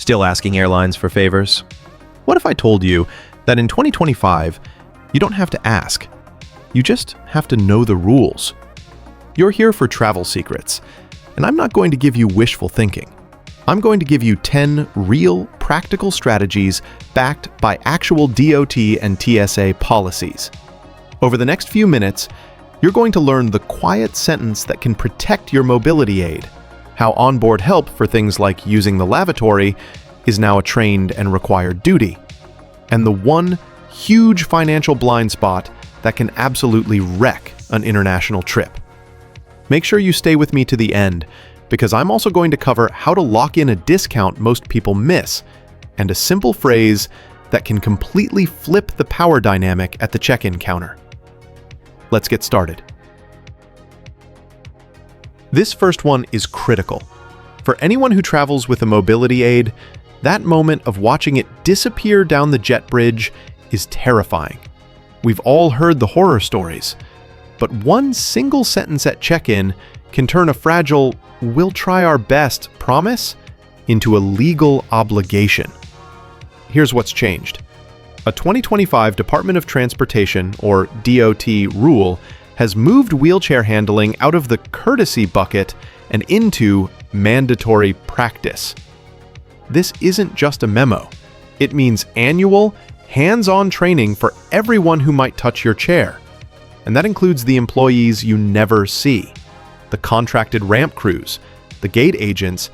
Still asking airlines for favors? What if I told you that in 2025, you don't have to ask. You just have to know the rules. You're here for travel secrets, and I'm not going to give you wishful thinking. I'm going to give you 10 real, practical strategies backed by actual DOT and TSA policies. Over the next few minutes, you're going to learn the quiet sentence that can protect your mobility aid, how onboard help for things like using the lavatory is now a trained and required duty, and the one huge financial blind spot that can absolutely wreck an international trip. Make sure you stay with me to the end, because I'm also going to cover how to lock in a discount most people miss, and a simple phrase that can completely flip the power dynamic at the check-in counter. Let's get started. This first one is critical. For anyone who travels with a mobility aid, that moment of watching it disappear down the jet bridge is terrifying. We've all heard the horror stories, but one single sentence at check-in can turn a fragile, "we'll try our best" promise into a legal obligation. Here's what's changed. A 2025 Department of Transportation, or DOT, rule has moved wheelchair handling out of the courtesy bucket and into mandatory practice. This isn't just a memo. It means annual, hands-on training for everyone who might touch your chair. And that includes the employees you never see, the contracted ramp crews, the gate agents,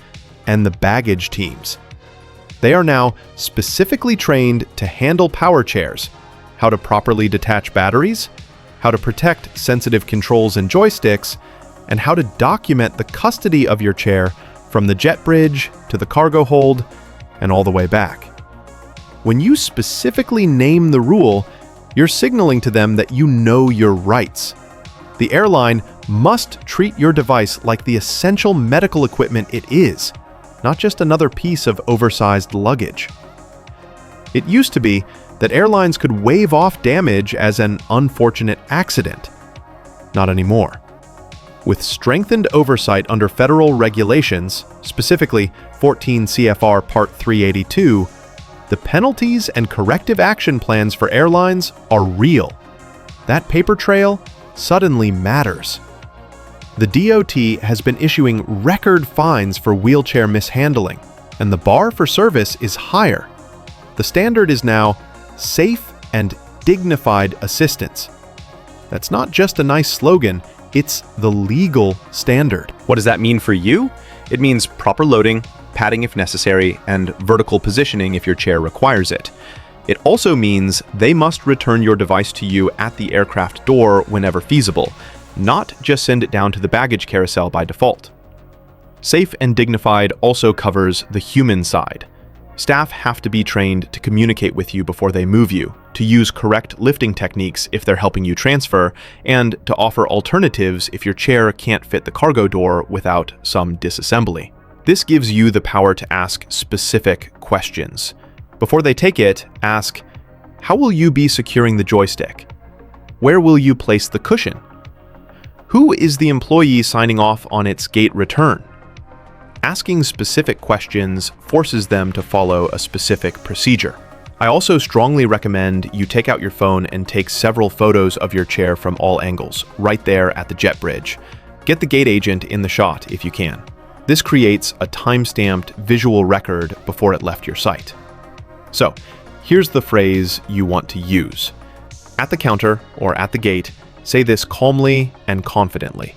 and the baggage teams. They are now specifically trained to handle power chairs, how to properly detach batteries, how to protect sensitive controls and joysticks, and how to document the custody of your chair from the jet bridge to the cargo hold and all the way back. When you specifically name the rule, you're signaling to them that you know your rights. The airline must treat your device like the essential medical equipment it is, not just another piece of oversized luggage. It used to be that airlines could wave off damage as an unfortunate accident. Not anymore. With strengthened oversight under federal regulations, specifically 14 CFR Part 382, the penalties and corrective action plans for airlines are real. That paper trail suddenly matters. The DOT has been issuing record fines for wheelchair mishandling, and the bar for service is higher. The standard is now safe and dignified assistance. That's not just a nice slogan, it's the legal standard. What does that mean for you? It means proper loading, padding if necessary, and vertical positioning if your chair requires it. It also means they must return your device to you at the aircraft door whenever feasible, not just send it down to the baggage carousel by default. Safe and dignified also covers the human side. Staff have to be trained to communicate with you before they move you, to use correct lifting techniques if they're helping you transfer, and to offer alternatives if your chair can't fit the cargo door without some disassembly. This gives you the power to ask specific questions. Before they take it, ask, how will you be securing the joystick? Where will you place the cushion? Who is the employee signing off on its gate return? Asking specific questions forces them to follow a specific procedure. I also strongly recommend you take out your phone and take several photos of your chair from all angles, right there at the jet bridge. Get the gate agent in the shot if you can. This creates a time-stamped visual record before it left your site. So, here's the phrase you want to use. At the counter or at the gate, say this calmly and confidently.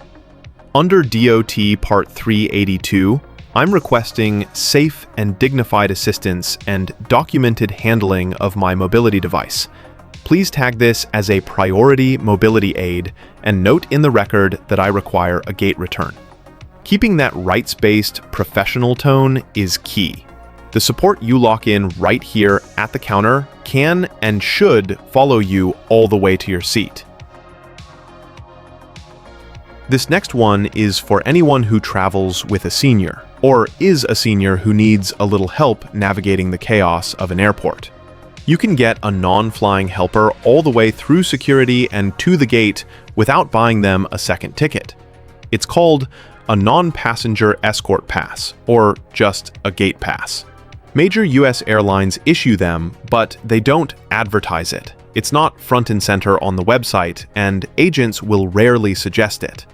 Under DOT Part 382, I'm requesting safe and dignified assistance and documented handling of my mobility device. Please tag this as a priority mobility aid and note in the record that I require a gate return. Keeping that rights-based professional tone is key. The support you lock in right here at the counter can and should follow you all the way to your seat. This next one is for anyone who travels with a senior, or is a senior who needs a little help navigating the chaos of an airport. You can get a non-flying helper all the way through security and to the gate without buying them a second ticket. It's called a non-passenger escort pass, or just a gate pass. Major US airlines issue them, but they don't advertise it. It's not front and center on the website, and agents will rarely suggest it.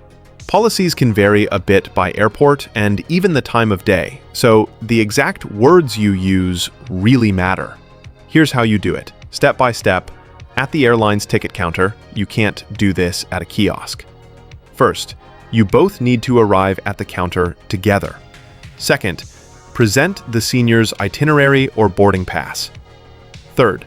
Policies can vary a bit by airport and even the time of day, so the exact words you use really matter. Here's how you do it, step by step. At the airline's ticket counter, you can't do this at a kiosk. First, you both need to arrive at the counter together. Second, present the senior's itinerary or boarding pass. Third,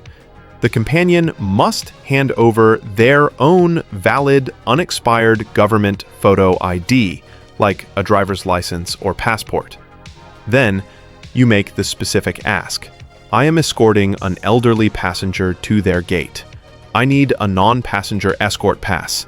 the companion must hand over their own valid, unexpired government photo ID, like a driver's license or passport. Then, you make the specific ask. I am escorting an elderly passenger to their gate. I need a non-passenger escort pass.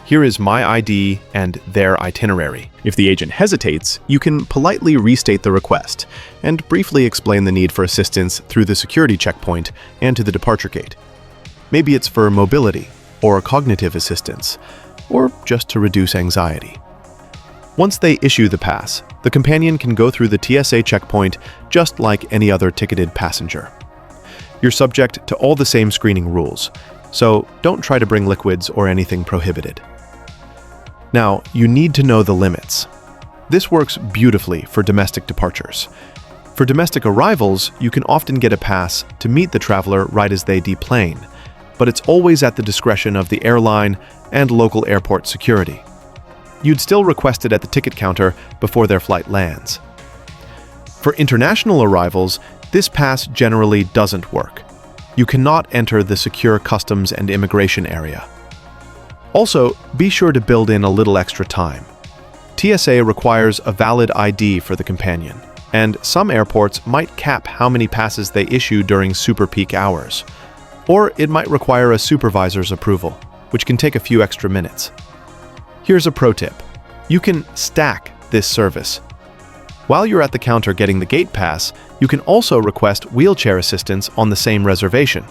Here is my ID and their itinerary. If the agent hesitates, you can politely restate the request and briefly explain the need for assistance through the security checkpoint and to the departure gate. Maybe it's for mobility or cognitive assistance, or just to reduce anxiety. Once they issue the pass, the companion can go through the TSA checkpoint just like any other ticketed passenger. You're subject to all the same screening rules, so don't try to bring liquids or anything prohibited. Now, you need to know the limits. This works beautifully for domestic departures. For domestic arrivals, you can often get a pass to meet the traveler right as they deplane, but it's always at the discretion of the airline and local airport security. You'd still request it at the ticket counter before their flight lands. For international arrivals, this pass generally doesn't work. You cannot enter the secure customs and immigration area. Also, be sure to build in a little extra time. TSA requires a valid ID for the companion, and some airports might cap how many passes they issue during super peak hours. Or it might require a supervisor's approval, which can take a few extra minutes. Here's a pro tip. You can stack this service. While you're at the counter getting the gate pass, you can also request wheelchair assistance on the same reservation.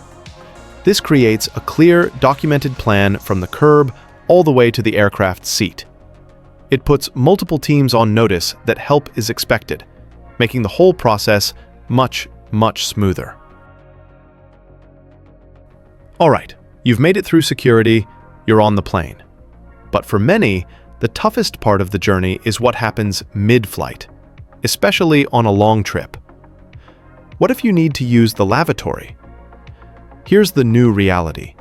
This creates a clear, documented plan from the curb all the way to the aircraft seat. It puts multiple teams on notice that help is expected, making the whole process much, much smoother. All right, you've made it through security, you're on the plane. But for many, the toughest part of the journey is what happens mid-flight, especially on a long trip. What if you need to use the lavatory? Here's the new reality.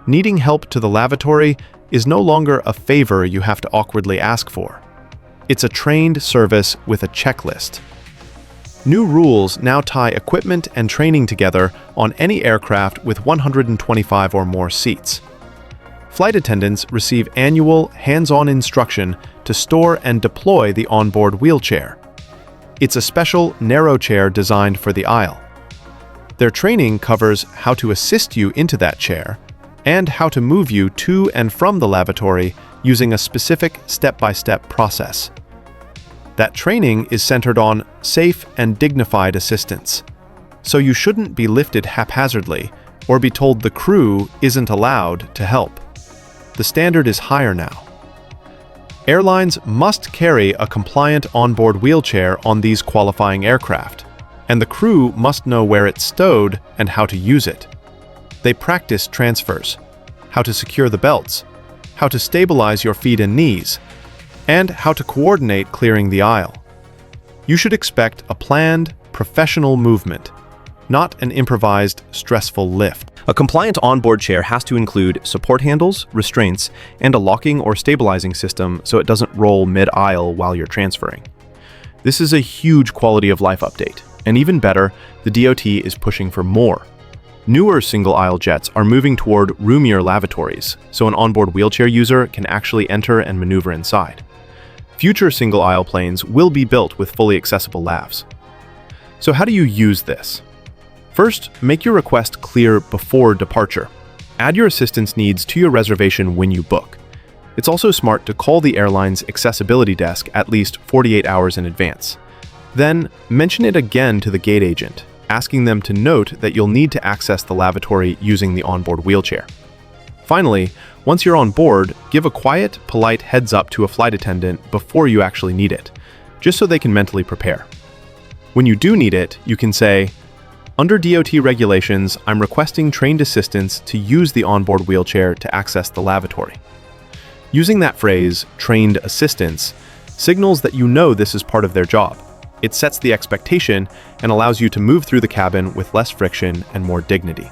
Needing help to the lavatory is no longer a favor you have to awkwardly ask for. It's a trained service with a checklist. New rules now tie equipment and training together on any aircraft with 125 or more seats. Flight attendants receive annual, hands-on instruction to store and deploy the onboard wheelchair. It's a special, narrow chair designed for the aisle. Their training covers how to assist you into that chair and how to move you to and from the lavatory using a specific step-by-step process. That training is centered on safe and dignified assistance, so you shouldn't be lifted haphazardly or be told the crew isn't allowed to help. The standard is higher now. Airlines must carry a compliant onboard wheelchair on these qualifying aircraft, and the crew must know where it's stowed and how to use it. They practice transfers, how to secure the belts, how to stabilize your feet and knees, and how to coordinate clearing the aisle. You should expect a planned, professional movement, not an improvised, stressful lift. A compliant onboard chair has to include support handles, restraints, and a locking or stabilizing system so it doesn't roll mid-aisle while you're transferring. This is a huge quality of life update, and even better, the DOT is pushing for more. Newer single-aisle jets are moving toward roomier lavatories, so an onboard wheelchair user can actually enter and maneuver inside. Future single-aisle planes will be built with fully accessible lavs. So how do you use this? First, make your request clear before departure. Add your assistance needs to your reservation when you book. It's also smart to call the airline's accessibility desk at least 48 hours in advance. Then, mention it again to the gate agent, asking them to note that you'll need to access the lavatory using the onboard wheelchair. Finally, once you're on board, give a quiet, polite heads up to a flight attendant before you actually need it, just so they can mentally prepare. When you do need it, you can say, "Under DOT regulations, I'm requesting trained assistance to use the onboard wheelchair to access the lavatory." Using that phrase, trained assistance, signals that you know this is part of their job. It sets the expectation and allows you to move through the cabin with less friction and more dignity.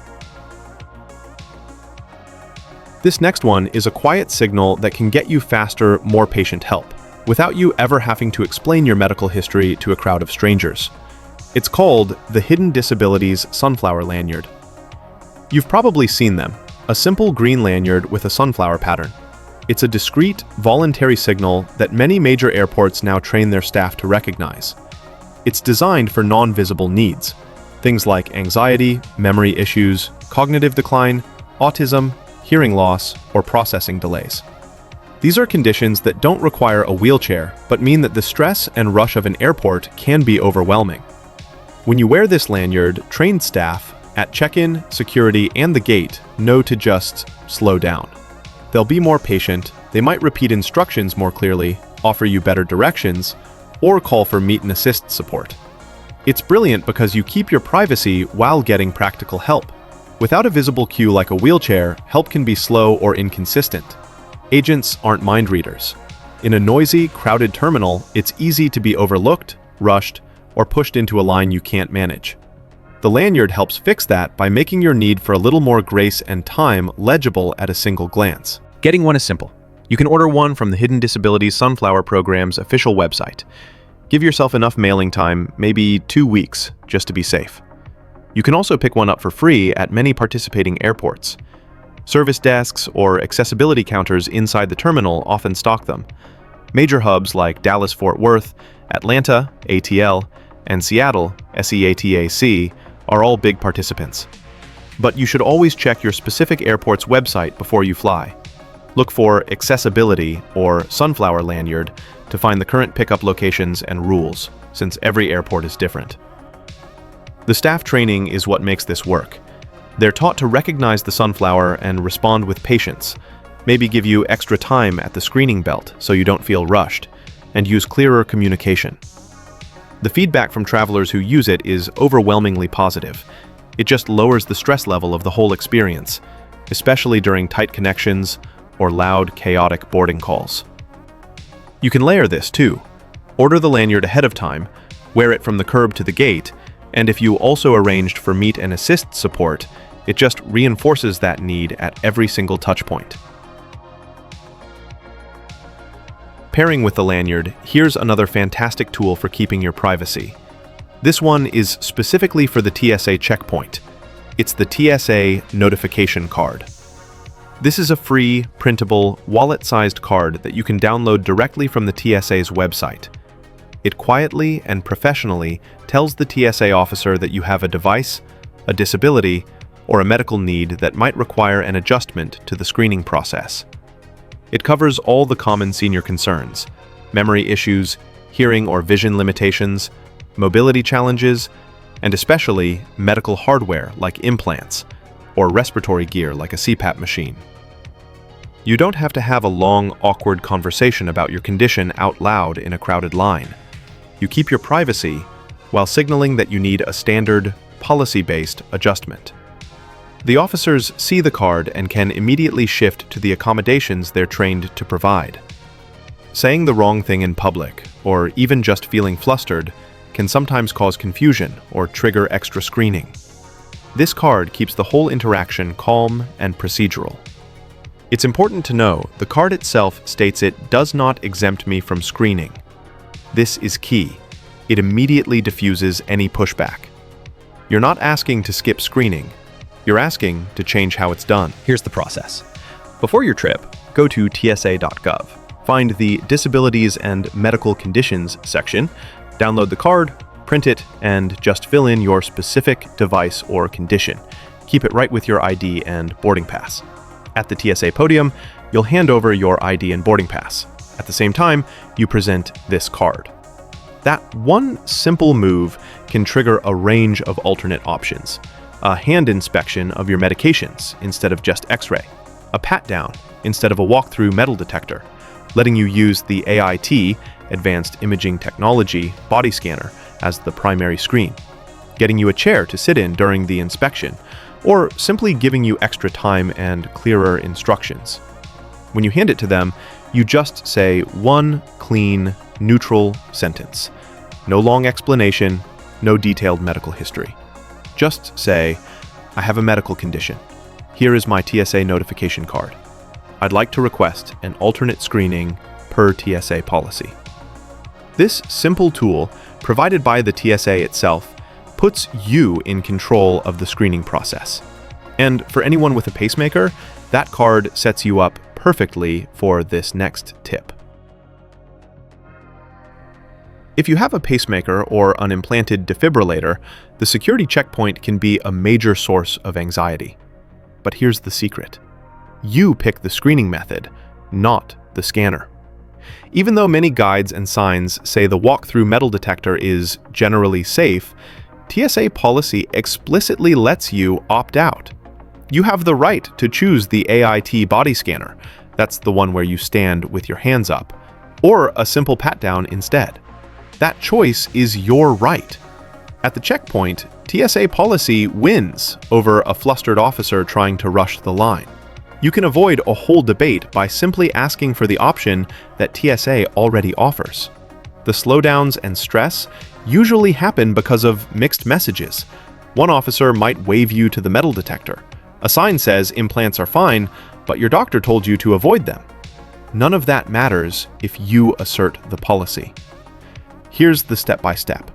This next one is a quiet signal that can get you faster, more patient help, without you ever having to explain your medical history to a crowd of strangers. It's called the Hidden Disabilities Sunflower Lanyard. You've probably seen them, a simple green lanyard with a sunflower pattern. It's a discreet, voluntary signal that many major airports now train their staff to recognize. It's designed for non-visible needs, things like anxiety, memory issues, cognitive decline, autism, hearing loss, or processing delays. These are conditions that don't require a wheelchair, but mean that the stress and rush of an airport can be overwhelming. When you wear this lanyard, trained staff at check-in, security, and the gate know to just slow down. They'll be more patient, they might repeat instructions more clearly, offer you better directions, or call for meet and assist support. It's brilliant because you keep your privacy while getting practical help. Without a visible cue like a wheelchair, help can be slow or inconsistent. Agents aren't mind readers. In a noisy, crowded terminal, it's easy to be overlooked, rushed, or pushed into a line you can't manage. The lanyard helps fix that by making your need for a little more grace and time legible at a single glance. Getting one is simple. You can order one from the Hidden Disabilities Sunflower Program's official website. Give yourself enough mailing time, maybe 2 weeks, just to be safe. You can also pick one up for free at many participating airports. Service desks or accessibility counters inside the terminal often stock them. Major hubs like Dallas-Fort Worth, Atlanta, ATL, and Seattle, SEATAC, are all big participants. But you should always check your specific airport's website before you fly. Look for accessibility or sunflower lanyard to find the current pickup locations and rules, since every airport is different. The staff training is what makes this work. They're taught to recognize the sunflower and respond with patience, maybe give you extra time at the screening belt so you don't feel rushed, and use clearer communication. The feedback from travelers who use it is overwhelmingly positive. It just lowers the stress level of the whole experience, especially during tight connections or loud, chaotic boarding calls. You can layer this too. Order the lanyard ahead of time, wear it from the curb to the gate, and if you also arranged for meet and assist support, it just reinforces that need at every single touch point. Pairing with the lanyard, here's another fantastic tool for keeping your privacy. This one is specifically for the TSA checkpoint. It's the TSA notification card. This is a free, printable, wallet-sized card that you can download directly from the TSA's website. It quietly and professionally tells the TSA officer that you have a device, a disability, or a medical need that might require an adjustment to the screening process. It covers all the common senior concerns: memory issues, hearing or vision limitations, mobility challenges, and especially medical hardware like implants, or respiratory gear like a CPAP machine. You don't have to have a long, awkward conversation about your condition out loud in a crowded line. You keep your privacy while signaling that you need a standard, policy-based adjustment. The officers see the card and can immediately shift to the accommodations they're trained to provide. Saying the wrong thing in public, or even just feeling flustered, can sometimes cause confusion or trigger extra screening. This card keeps the whole interaction calm and procedural. It's important to know the card itself states it does not exempt me from screening. This is key. It immediately diffuses any pushback. You're not asking to skip screening. You're asking to change how it's done. Here's the process. Before your trip, go to tsa.gov. Find the Disabilities and Medical Conditions section, download the card, print it, and just fill in your specific device or condition. Keep it right with your ID and boarding pass. At the TSA podium, you'll hand over your ID and boarding pass. At the same time, you present this card. That one simple move can trigger a range of alternate options. A hand inspection of your medications instead of just X-ray. A pat-down instead of a walk-through metal detector, letting you use the AIT, Advanced Imaging Technology, body scanner as the primary screen, getting you a chair to sit in during the inspection, or simply giving you extra time and clearer instructions. When you hand it to them, you just say one clean, neutral sentence. No long explanation, no detailed medical history. Just say, "I have a medical condition. Here is my TSA notification card. I'd like to request an alternate screening per TSA policy." This simple tool, provided by the TSA itself, puts you in control of the screening process. And for anyone with a pacemaker, that card sets you up perfectly for this next tip. If you have a pacemaker or an implanted defibrillator, the security checkpoint can be a major source of anxiety. But here's the secret. You pick the screening method, not the scanner. Even though many guides and signs say the walk-through metal detector is generally safe, TSA policy explicitly lets you opt out. You have the right to choose the AIT body scanner, that's the one where you stand with your hands up, or a simple pat-down instead. That choice is your right. At the checkpoint, TSA policy wins over a flustered officer trying to rush the line. You can avoid a whole debate by simply asking for the option that TSA already offers. The slowdowns and stress usually happen because of mixed messages. One officer might wave you to the metal detector. A sign says implants are fine, but your doctor told you to avoid them. None of that matters if you assert the policy. Here's the step-by-step.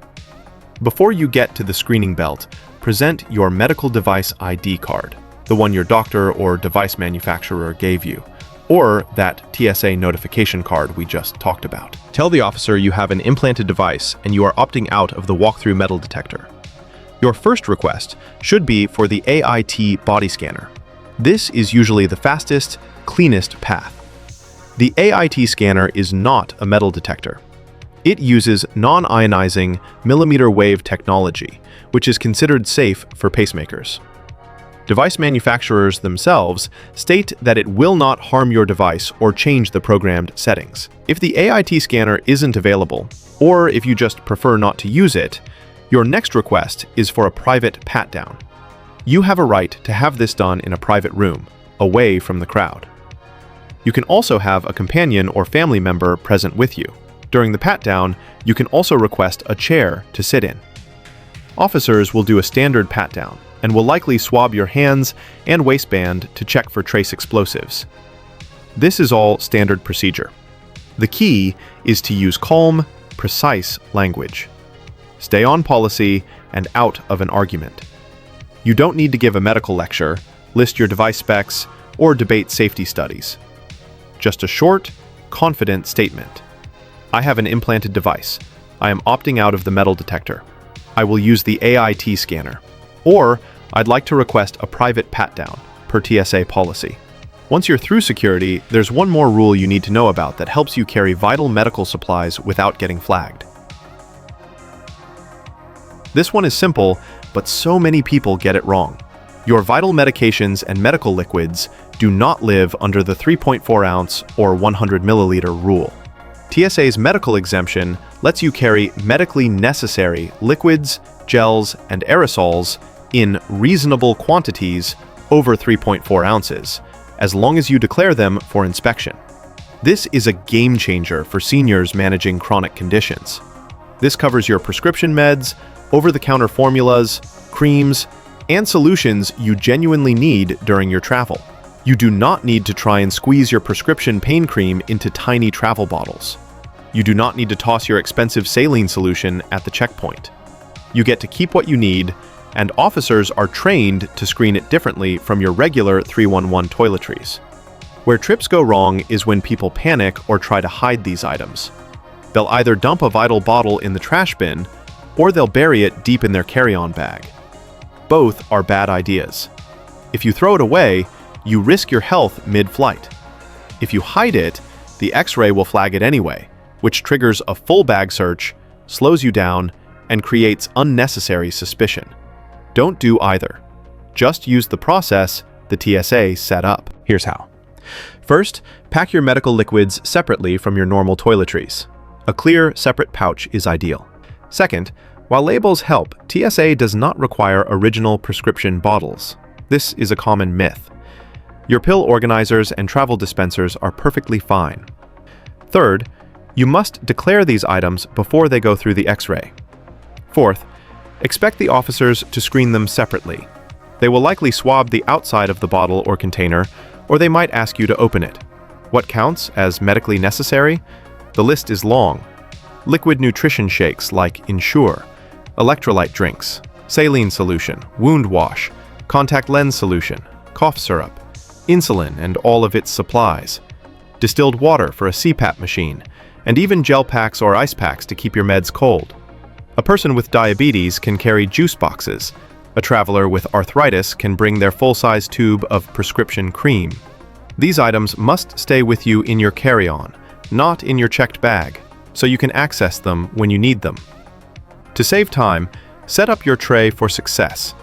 Before you get to the screening belt, present your medical device ID card, the one your doctor or device manufacturer gave you, or that TSA notification card we just talked about. Tell the officer you have an implanted device and you are opting out of the walk-through metal detector. Your first request should be for the AIT body scanner. This is usually the fastest, cleanest path. The AIT scanner is not a metal detector. It uses non-ionizing millimeter wave technology, which is considered safe for pacemakers. Device manufacturers themselves state that it will not harm your device or change the programmed settings. If the AIT scanner isn't available, or if you just prefer not to use it, your next request is for a private pat-down. You have a right to have this done in a private room, away from the crowd. You can also have a companion or family member present with you. During the pat-down, you can also request a chair to sit in. Officers will do a standard pat-down and will likely swab your hands and waistband to check for trace explosives. This is all standard procedure. The key is to use calm, precise language. Stay on policy and out of an argument. You don't need to give a medical lecture, list your device specs, or debate safety studies. Just a short, confident statement. I have an implanted device. I am opting out of the metal detector. I will use the AIT scanner. Or, I'd like to request a private pat-down, per TSA policy. Once you're through security, there's one more rule you need to know about that helps you carry vital medical supplies without getting flagged. This one is simple, but so many people get it wrong. Your vital medications and medical liquids do not live under the 3.4 ounce or 100 milliliter rule. TSA's medical exemption lets you carry medically necessary liquids, gels, and aerosols in reasonable quantities over 3.4 ounces, as long as you declare them for inspection. This is a game changer for seniors managing chronic conditions. This covers your prescription meds, over-the-counter formulas, creams, and solutions you genuinely need during your travel. You do not need to try and squeeze your prescription pain cream into tiny travel bottles. You do not need to toss your expensive saline solution at the checkpoint. You get to keep what you need, and officers are trained to screen it differently from your regular 311 toiletries. Where trips go wrong is when people panic or try to hide these items. They'll either dump a vital bottle in the trash bin, or they'll bury it deep in their carry-on bag. Both are bad ideas. If you throw it away, you risk your health mid-flight. If you hide it, the X-ray will flag it anyway, which triggers a full bag search, slows you down, and creates unnecessary suspicion. Don't do either. Just use the process the TSA set up. Here's how. First, pack your medical liquids separately from your normal toiletries. A clear, separate pouch is ideal. Second, While labels help, TSA does not require original prescription bottles. This is a common myth. Your pill organizers and travel dispensers are perfectly fine. Third, you must declare these items before they go through the X-ray. Fourth, expect the officers to screen them separately. They will likely swab the outside of the bottle or container, or they might ask you to open it. What counts as medically necessary? The list is long. Liquid nutrition shakes like Ensure, electrolyte drinks, saline solution, wound wash, contact lens solution, cough syrup, insulin and all of its supplies, distilled water for a CPAP machine, and even gel packs or ice packs to keep your meds cold. A person with diabetes can carry juice boxes. A traveler with arthritis can bring their full-size tube of prescription cream. These items must stay with you in your carry-on, not in your checked bag, so you can access them when you need them. To save time, set up your tray for success.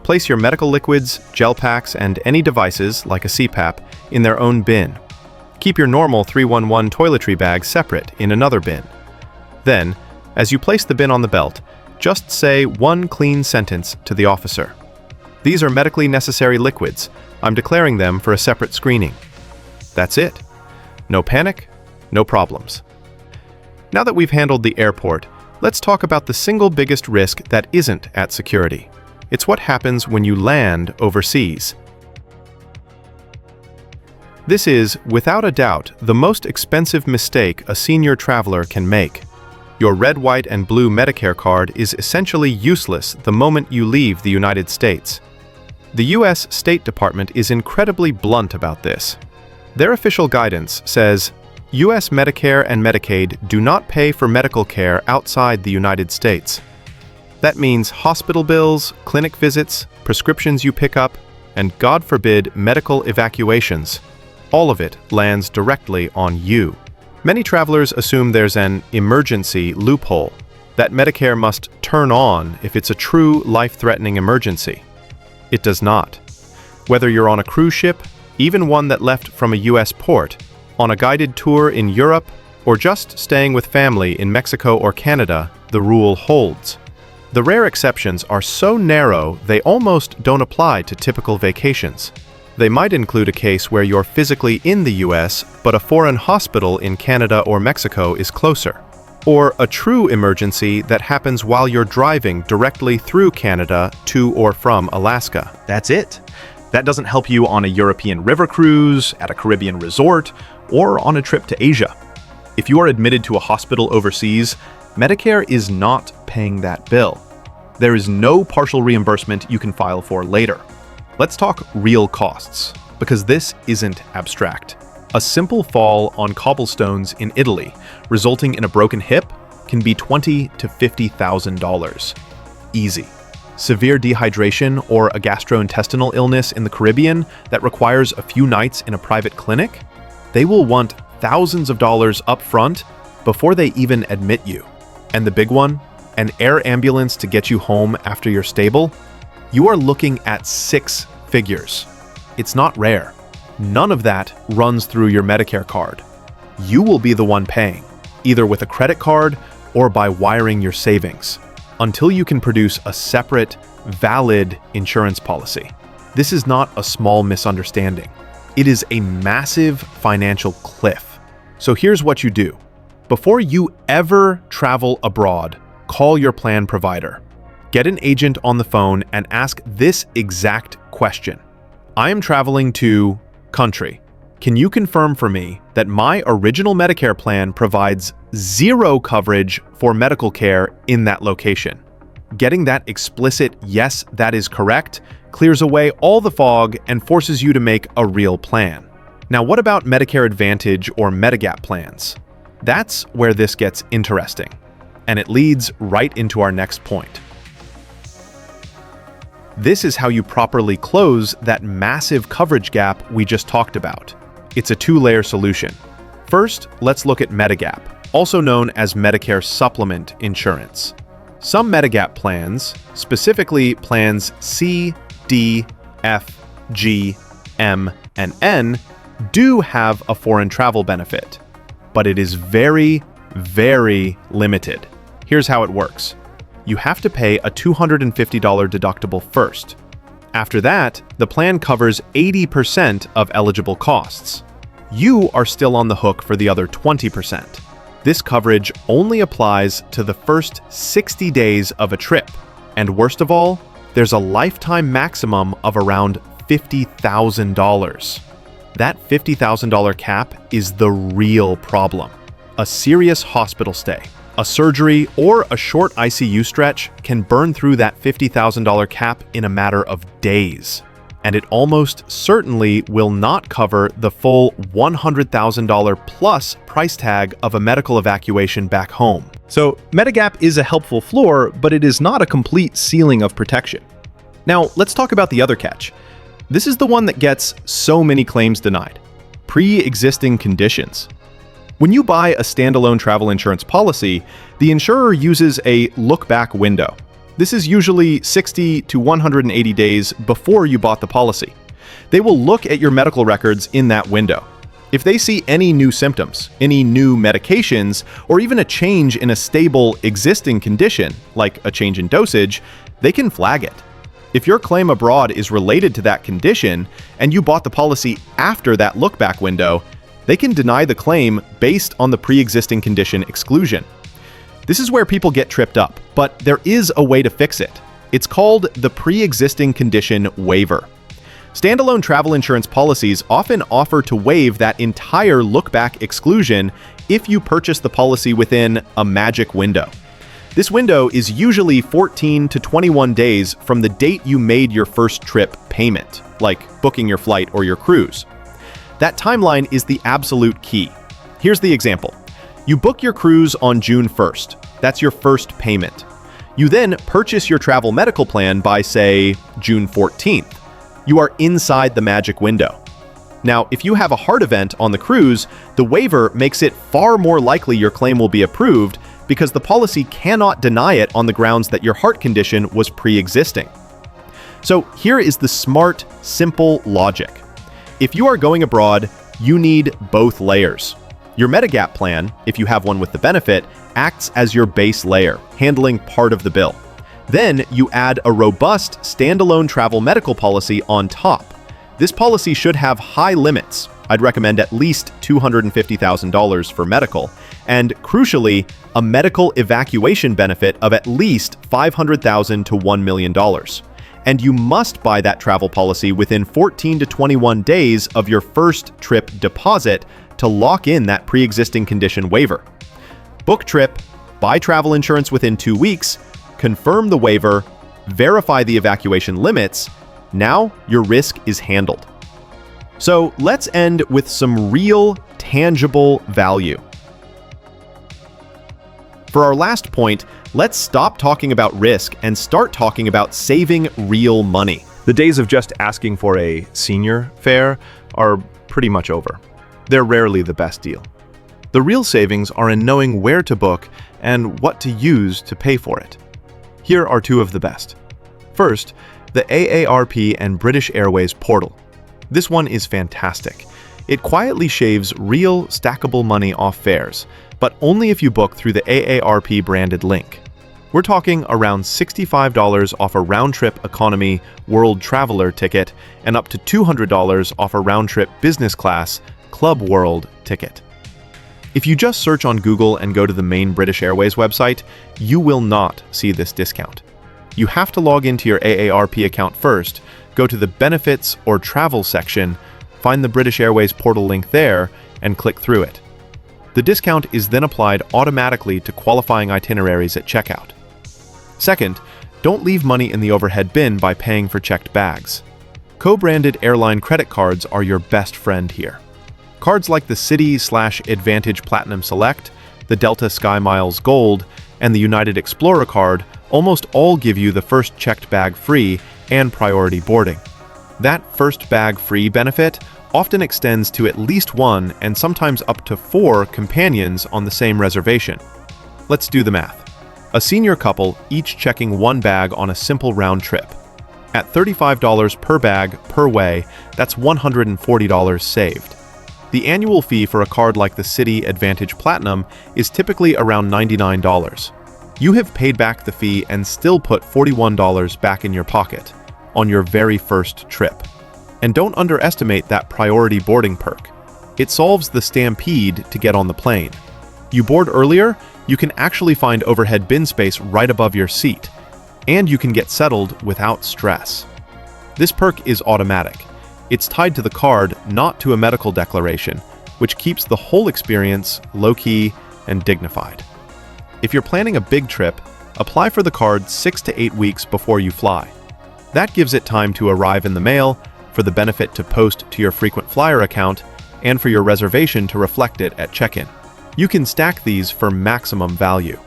Place your medical liquids, gel packs, and any devices, like a CPAP, in their own bin. Keep your normal 311 toiletry bag separate in another bin. Then, as you place the bin on the belt, just say one clean sentence to the officer. These are medically necessary liquids. I'm declaring them for a separate screening. That's it. No panic, no problems. Now that we've handled the airport, let's talk about the single biggest risk that isn't at security. It's what happens when you land overseas. This is, without a doubt, the most expensive mistake a senior traveler can make. Your red, white, and blue Medicare card is essentially useless the moment you leave the United States. The U.S. State Department is incredibly blunt about this. Their official guidance says, U.S. Medicare and Medicaid do not pay for medical care outside the United States. That means hospital bills, clinic visits, prescriptions you pick up, and God forbid, medical evacuations. All of it lands directly on you. Many travelers assume there's an emergency loophole, that Medicare must turn on if it's a true life-threatening emergency. It does not. Whether you're on a cruise ship, even one that left from a U.S. port, on a guided tour in Europe, or just staying with family in Mexico or Canada, the rule holds. The rare exceptions are so narrow they almost don't apply to typical vacations. They might include a case where you're physically in the US, but a foreign hospital in Canada or Mexico is closer. Or a true emergency that happens while you're driving directly through Canada to or from Alaska. That's it. That doesn't help you on a European river cruise, at a Caribbean resort, or on a trip to Asia. If you are admitted to a hospital overseas, Medicare is not paying that bill. There is no partial reimbursement you can file for later. Let's talk real costs, because this isn't abstract. A simple fall on cobblestones in Italy, resulting in a broken hip, can be $20,000 to $50,000. Easy. Severe dehydration or a gastrointestinal illness in the Caribbean that requires a few nights in a private clinic? They will want thousands of dollars up front before they even admit you. And the big one, an air ambulance to get you home after you're stable? You are looking at 6 figures. It's not rare. None of that runs through your Medicare card. You will be the one paying, either with a credit card or by wiring your savings, until you can produce a separate, valid insurance policy. This is not a small misunderstanding. It is a massive financial cliff. So here's what you do. Before you ever travel abroad, call your plan provider. Get an agent on the phone and ask this exact question. I am traveling to country. Can you confirm for me that my original Medicare plan provides 0 coverage for medical care in that location? Getting that explicit yes, that is correct clears away all the fog and forces you to make a real plan. Now, what about Medicare Advantage or Medigap plans? That's where this gets interesting, and it leads right into our next point. This is how you properly close that massive coverage gap we just talked about. It's a 2-layer solution. First, let's look at Medigap, also known as Medicare Supplement Insurance. Some Medigap plans, specifically plans C, D, F, G, M, and N, do have a foreign travel benefit, but it is very, very limited. Here's how it works. you have to pay a $250 deductible first. After that, the plan covers 80% of eligible costs. You are still on the hook for the other 20%. This coverage only applies to the first 60 days of a trip. And worst of all, there's a lifetime maximum of around $50,000. That $50,000 cap is the real problem. A serious hospital stay, a surgery, or a short ICU stretch can burn through that $50,000 cap in a matter of days. And it almost certainly will not cover the full $100,000 plus price tag of a medical evacuation back home. So Medigap is a helpful floor, but it is not a complete ceiling of protection. Now, let's talk about the other catch. This is the one that gets so many claims denied. Pre-existing conditions. When you buy a standalone travel insurance policy, the insurer uses a look-back window. This is usually 60 to 180 days before you bought the policy. They will look at your medical records in that window. If they see any new symptoms, any new medications, or even a change in a stable existing condition, like a change in dosage, they can flag it. If your claim abroad is related to that condition, and you bought the policy after that look-back window, they can deny the claim based on the pre-existing condition exclusion. This is where people get tripped up, but there is a way to fix it. It's called the pre-existing condition waiver. Standalone travel insurance policies often offer to waive that entire look-back exclusion if you purchase the policy within a magic window. This window is usually 14 to 21 days from the date you made your first trip payment, like booking your flight or your cruise. That timeline is the absolute key. Here's the example. You book your cruise on June 1st. That's your first payment. You then purchase your travel medical plan by, say, June 14th. You are inside the magic window. Now, if you have a heart event on the cruise, the waiver makes it far more likely your claim will be approved because the policy cannot deny it on the grounds that your heart condition was pre-existing. So here is the smart, simple logic. If you are going abroad, you need both layers. Your Medigap plan, if you have one with the benefit, acts as your base layer, handling part of the bill. Then you add a robust standalone travel medical policy on top. This policy should have high limits. I'd recommend at least $250,000 for medical, and crucially, a medical evacuation benefit of at least $500,000 to $1 million. And you must buy that travel policy within 14 to 21 days of your first trip deposit to lock in that pre-existing condition waiver. Book trip, buy travel insurance within 2 weeks, confirm the waiver, verify the evacuation limits. Now your risk is handled. So let's end with some real, tangible value. For our last point, let's stop talking about risk and start talking about saving real money. The days of just asking for a senior fare are pretty much over. They're rarely the best deal. The real savings are in knowing where to book and what to use to pay for it. Here are two of the best. First, the AARP and British Airways portal. This one is fantastic. It quietly shaves real, stackable money off fares, but only if you book through the AARP branded link. We're talking around $65 off a round-trip economy World Traveler ticket and up to $200 off a round-trip business class Club World ticket. If you just search on Google and go to the main British Airways website, you will not see this discount. You have to log into your AARP account first, go to the Benefits or Travel section, find the British Airways portal link there, and click through it. The discount is then applied automatically to qualifying itineraries at checkout. Second, don't leave money in the overhead bin by paying for checked bags. Co-branded airline credit cards are your best friend here. Cards like the Citi/Advantage Platinum Select, the Delta SkyMiles Gold, and the United Explorer card almost all give you the first checked bag free and priority boarding. That first bag free benefit often extends to at least one and sometimes up to 4 companions on the same reservation. Let's do the math. A senior couple each checking one bag on a simple round trip. At $35 per bag per way, that's $140 saved. The annual fee for a card like the Citi Advantage Platinum is typically around $99. You have paid back the fee and still put $41 back in your pocket on your very first trip. And don't underestimate that priority boarding perk. It solves the stampede to get on the plane. You board earlier, you can actually find overhead bin space right above your seat, and you can get settled without stress. This perk is automatic. It's tied to the card, not to a medical declaration, which keeps the whole experience low-key and dignified. If you're planning a big trip, apply for the card 6 to 8 weeks before you fly. That gives it time to arrive in the mail, for the benefit to post to your frequent flyer account, and for your reservation to reflect it at check-in. You can stack these for maximum value.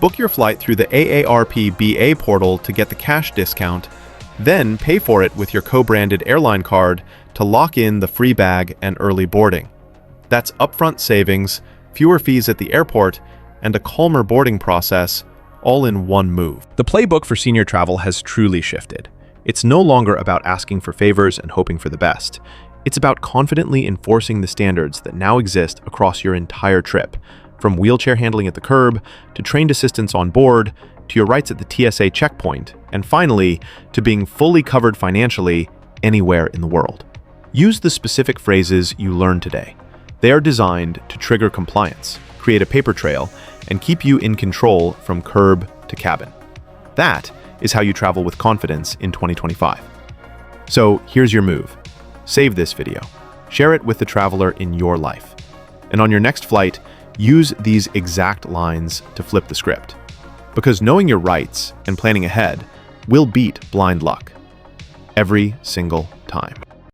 Book your flight through the AARP BA portal to get the cash discount, then pay for it with your co-branded airline card to lock in the free bag and early boarding. That's upfront savings, fewer fees at the airport, and a calmer boarding process, all in one move. The playbook for senior travel has truly shifted. It's no longer about asking for favors and hoping for the best. It's about confidently enforcing the standards that now exist across your entire trip, from wheelchair handling at the curb, to trained assistance on board, to your rights at the TSA checkpoint, and finally, to being fully covered financially anywhere in the world. Use the specific phrases you learned today. They are designed to trigger compliance, create a paper trail, and keep you in control from curb to cabin. That is how you travel with confidence in 2025. So here's your move. Save this video. Share it with the traveler in your life. And on your next flight, use these exact lines to flip the script. Because knowing your rights and planning ahead will beat blind luck every single time.